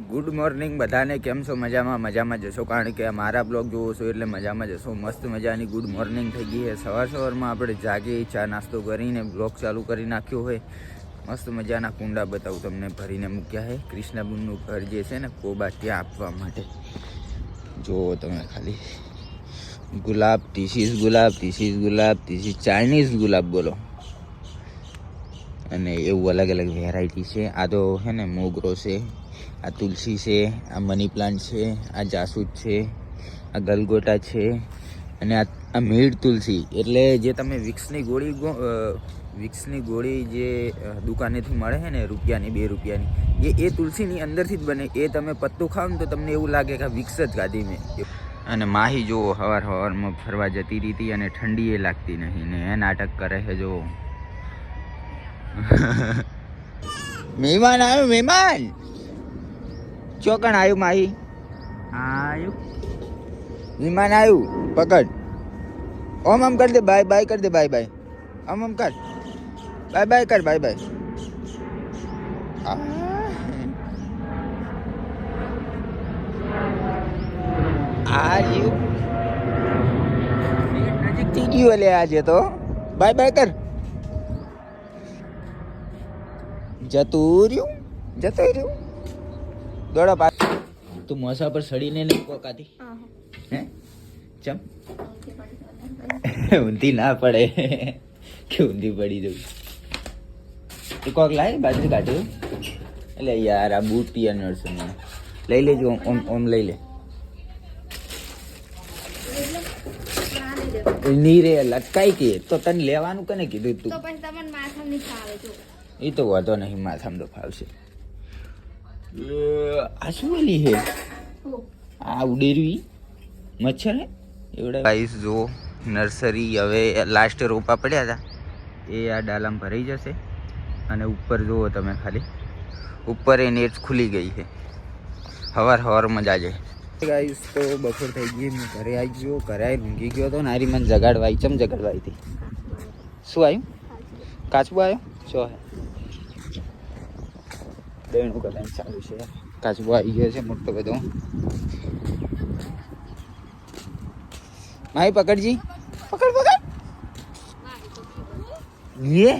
Good morning બધાને. કેમ છો? મજામાં જશો, કારણ કે મારા બ્લોગ જોવો છો એટલે મજામાં જશો. મસ્ત મજાની ગુડ મોર્નિંગ થઈ ગઈ છે. સવારમાં આપણે જાગી ચા નાસ્તો કરીને બ્લોગ ચાલુ કરી નાખ્યો હોય. મસ્ત મજાના કુંડા બતાવું તમને, ભરીને મૂક્યા છે કૃષ્ણાબુનનું ઘર જે છે ને કોબા ત્યાં આપવા માટે. જુઓ તમે ખાલી ગુલાબ, ધીસ ઇઝ ગુલાબ, ધીસ ઇઝ ચાઇનીઝ ગુલાબ બોલો. અને એવું અલગ અલગ વેરાયટી છે. આ તો છે ને મોગરો છે, આ તુલસી છે, આ મની પ્લાન્ટ છે, આ જાસૂદ છે, આ ગલગોટા છે, અને આ મીડ તુલસી એટલે જે તમે વિક્સની ગોળી જે દુકાનેથી મળે છે ને રૂપિયાની 2 રૂપિયાની, એ તુલસીની અંદરથી જ બને. એ તમે પત્તું ખાવ ને તો તમને એવું લાગે કે વિક્સ જ ખાધી મેં. અને માહી જુઓ સવારમાં ફરવા જતી રહી અને ઠંડી એ લાગતી નહીં ને એ નાટક કરે છે. જો મહેમાન આવ્યું, મહેમાન ચોકણ આવ્યું. માહી આવ્યું, મહેમાન આવ્યું. પકડ, આમ કર દે, બાય કર દે, બાય આમ કર, બાય કર, બાય આવ્યું. નજીક થઈ ગયું લે આજે તો. બાય કર. જતું રહ્યું દોડો પાછ. તું મોસા પર સડીને નહીં કોકાતી હે? ચમ ઊંધી ના પડે કે ઊંધી પડી જવું. તું કોક લાય બાજરી કાઢ્યું. એટલે યાર આ બૂટ પિયા નડશે મને. લઈ લેજો, ઓમ લઈ લે. નીરે લટકાઈ કે તો તને લેવાનું કને કીધું તું? એ તો વાંધો નહીં, માથામાં તો ફાવશે. આ શું ઓલી હે? આ ઉડેરવી મચ્છર હે એવડા. ગાઈસ જો નર્સરી હવે લાસ્ટ રોપા પડ્યા હતા એ આ ડાલામાં ભરાઈ જશે. અને ઉપર જુઓ તમે ખાલી, ઉપર એ નેટ ખુલી ગઈ છે. સવારમાં જાજે ગાઈસ. તો બપોર થઈ ગઈ, હું ઘરે આવી ગયો. ઘરે આવી ઊંઘી ગયો હતો ને આરી મને જગાડવાઈ. ચમ જગાડવાઈ હતી? શું આવ્યું? કાચબો આવ્યો? શું હે? દેણું કદાચ ચાલુ છે. કાચબો આવી ગયો છે મોટો બધો. માહી પકડજી, પકડ. ये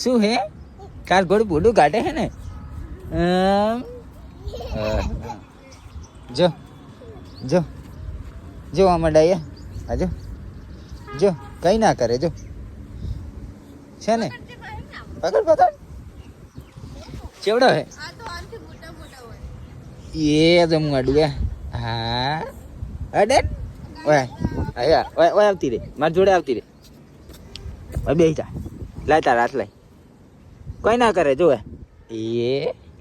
શું હે? કાર ઘોડું બોડું કાઢે હે ને. જો આમાં ડાયા આજો. જો કઈ ના કરે. જો છે ને, પકડ. ચેવડો હે એ જમું આડું. હા અડે ઓય આવતી રે, મારી જોડે આવતી રે. બે જા, લાય તાર હાથ લાય. કોઈ ના કરે. જો એ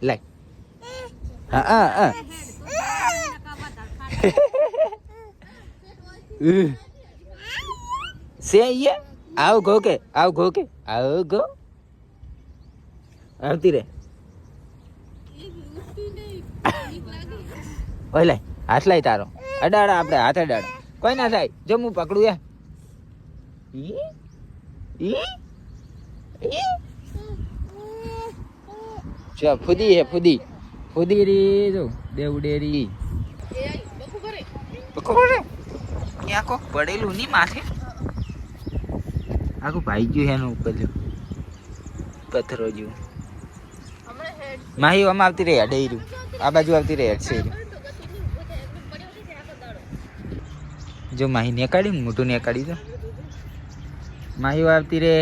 લાય. હા સે આવ ઘો કે આવ ઘો આવતી રે. ઓય લાય, હાથ લાય તારો. અડાડા આપણે હાથ અડાડા. કોઈ ના થાય. જો હું પકડું યા. ફૂદી હે ફૂદી રી. જો દેવડેરી ત્યાં કોક પડેલું નહીં માથે. આખું ભાઈ ગયું એનું ઉપર. જો પથ્થરો જેવું. માહી આમાં આવતી રહે ડેર્યું. આ બાજુ આવતી રહે છે. જો માહી નેકાડી, મોટું નેકાડી. તો માહી આવતી રે,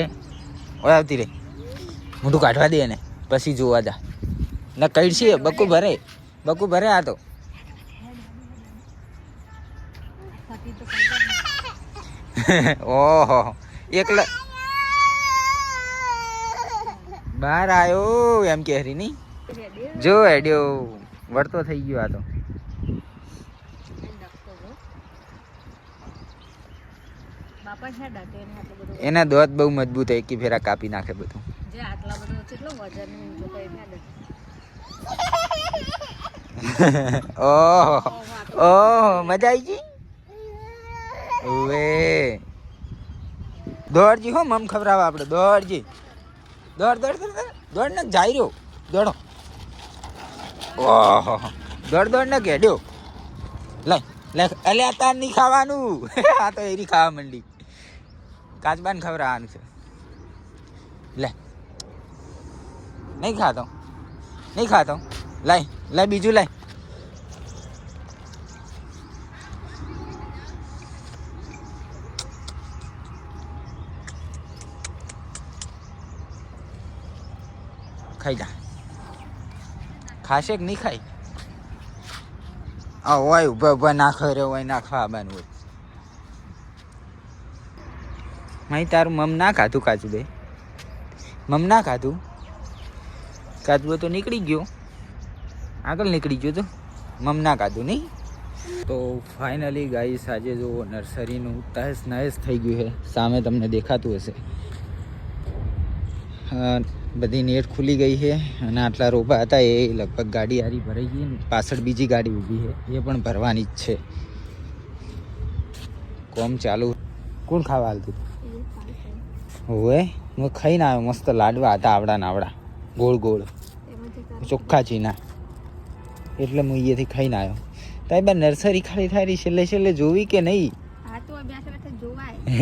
આવતી રે. મોટું કાઢવા દે ને પછી જોવા જા. ના કઈ છે બકુ ભરે આ તો. ઓહો એકલા બહાર આવ્યો એમ કે હરી નહીં. જો હેડ્યો વળતો થઈ ગયો આ તો. એના દોત બહુ મજબૂત હોય કે ફેરા કાપી નાખે બધું. ઓહો મજા આવી ગઈ. ઓવે દોડજી હો, મમ ખવડાવવા આપણે. દોડજી, દોડ ને જાય રહ્યો. દોડો ઓહો દોડ દોડ ને કેડ્યો લે લે અલે આ તાર નહીં ખાવાનું આ તો એરી ખાવા માંડી કાચબાન ખવડાવવાનું છે લે નહીં ખાતો લાય લાય બીજું લાય ખાઈ જા ખાશે કે નહીં ખાય હોય ઉભા ના ખરે હોય ના ખાવાનું હોય માઈ તારું મમ ના ખાધું કાચું બે મમ ના ખાધું કાચું તો નીકળી ગયો આગળ નીકળી ગયો તો મમ ના ખાધું નહીં તો ફાઇનલી ગાઈસ આજે જો નર્સરીનું તહેસ નહેસ થઈ ગયું છે સામે તમને દેખાતું હશે બધી નેટ ખુલી ગઈ છે અને આટલા રોપા હતા એ લગભગ ગાડી હારી ભરાઈ ગઈ ને પાછળ બીજી ગાડી ઊભી છે એ પણ ભરવાની જ છે કોમ ચાલુ કોણ ખાવા હાલતું હોવે હું ખાઈને આવ્યો મસ્ત લાડવા હતા આવડા નાવડા ગોળ ગોળ ચોખ્ખા ચીના એટલે હું અહીંયાથી ખાઈને આવ્યો તાઈ બા નર્સરી ખાલી થાય છેલ્લે છેલ્લે જોવી કે નહીં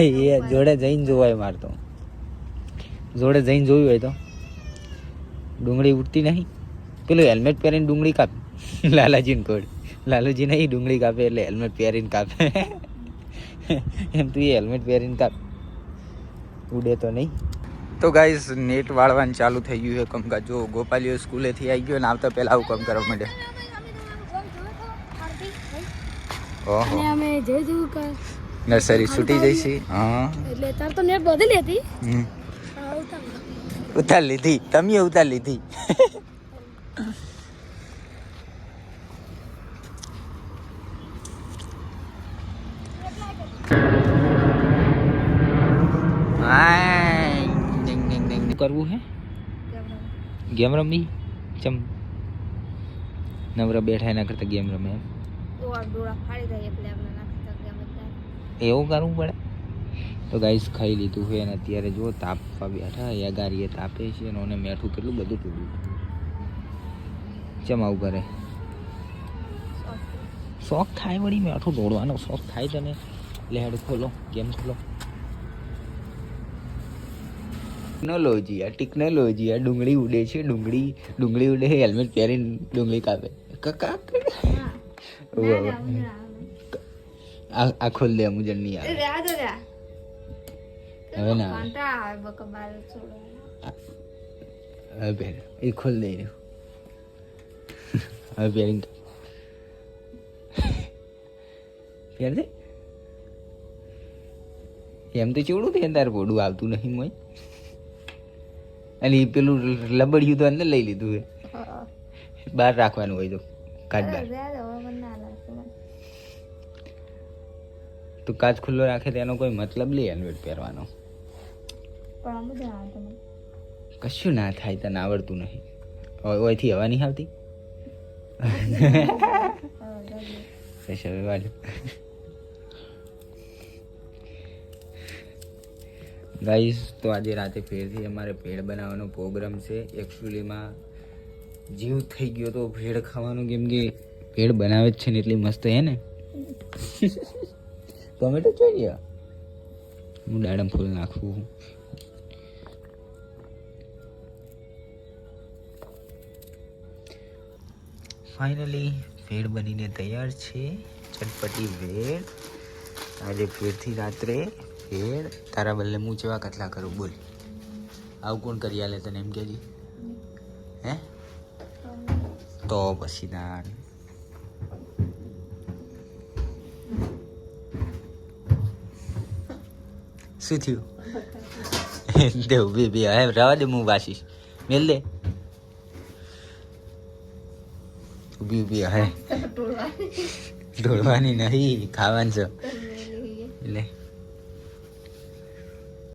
એ જોડે જઈને જોવાય મારે તો જોડે જઈને જોયું હોય તો ડુંગળી ઉઠતી નહીં પેલું હેલ્મેટ પહેરીને ડુંગળી કાપે લાલાજીને કોડ લાલુજી નહીં ડુંગળી કાપે એટલે હેલ્મેટ પહેરીને કાપે એમ તું એ હેલ્મેટ પહેરીને કાપ ઉડે તો નહીં તો ગાઈસ નેટ વાળવાનું ચાલુ થઈ ગયું છે કમકા જો ગોપાલીઓ સ્કૂલેથી આવી ગયો ને આવતા પહેલા આવું કામ કરવા માંડે ઓહો અમે જોયું કે નર્સરી છૂટી જઈશી હા એટલે તાર તો નેટ બદલી હતી ઉતાર લીધી તમે ઉતાર લીધી કરવું હે ગેમ રમી ચમ નવરા બેઠા એના કરતા ગેમ રમે એવું કરવું પડે તો ગાઈસ ખાઈ લીધું છે અને અત્યારે જો તાપવા બેઠા યા ગાડીએ તાપે છે અને મેઠું કેટલું બધું તોડ્યું ચમ આવું કરે શોખ થાય વળી મેઠું તોડવાનો શોખ થાય તને લેડ ખોલો ગેમ ખોલો ટેકનોલોજી આ ડુંગળી ઉડે છે ડુંગળી ઉડે હેલ્મેટ પહેરીને ડુંગળી કાપે કાકા આ ખોલ દે મુજબ નહીં આવે હવે ના હવે પહેર એ ખોલ દઈ રહ્યો હવે પહેરીને પહેર દે એમ તો ચેવડું થાય તારે પોડું આવતું નહીં મોય અને પેલું લબડ્યું તો અંદર લઈ લીધું છે બહાર રાખવાનું હોય તો કાચ બહાર તો કાચ ખુલ્લો રાખે તેનો કોઈ મતલબ નહીં હેલ્મેટ પહેરવાનો કશું ના થાય તને આવડતું નહીં ઓયથી હવા નહીં આવતી ગાઈસ તો આજે રાતે ફેરથી અમારે ભેળ બનાવવાનો પ્રોગ્રામ છે એકચ્યુઅલીમાં જીવ થઈ ગયો તો ભેળ ખાવાનો કેમ કે ભેળ બનાવે જ છે ને એટલી મસ્ત હે ને ટોમેટો જોઈએ હું દાડમ ફૂલ નાખું ફાઇનલી ભેળ બનીને તૈયાર છે ચટપટી ભેળ આજે ફેરથી રાત્રે ભેળ તારા બદલે હું જેવા કટલા કરું બોલ આવું કોણ કરી આલે તને એમ કેજી હે તો પછી ના શું થયું દેવ બે હે રવા દે હું વાસીશ મેલ દે ઊભી હે ઢોળવાની નહીં ખાવાનું છે એટલે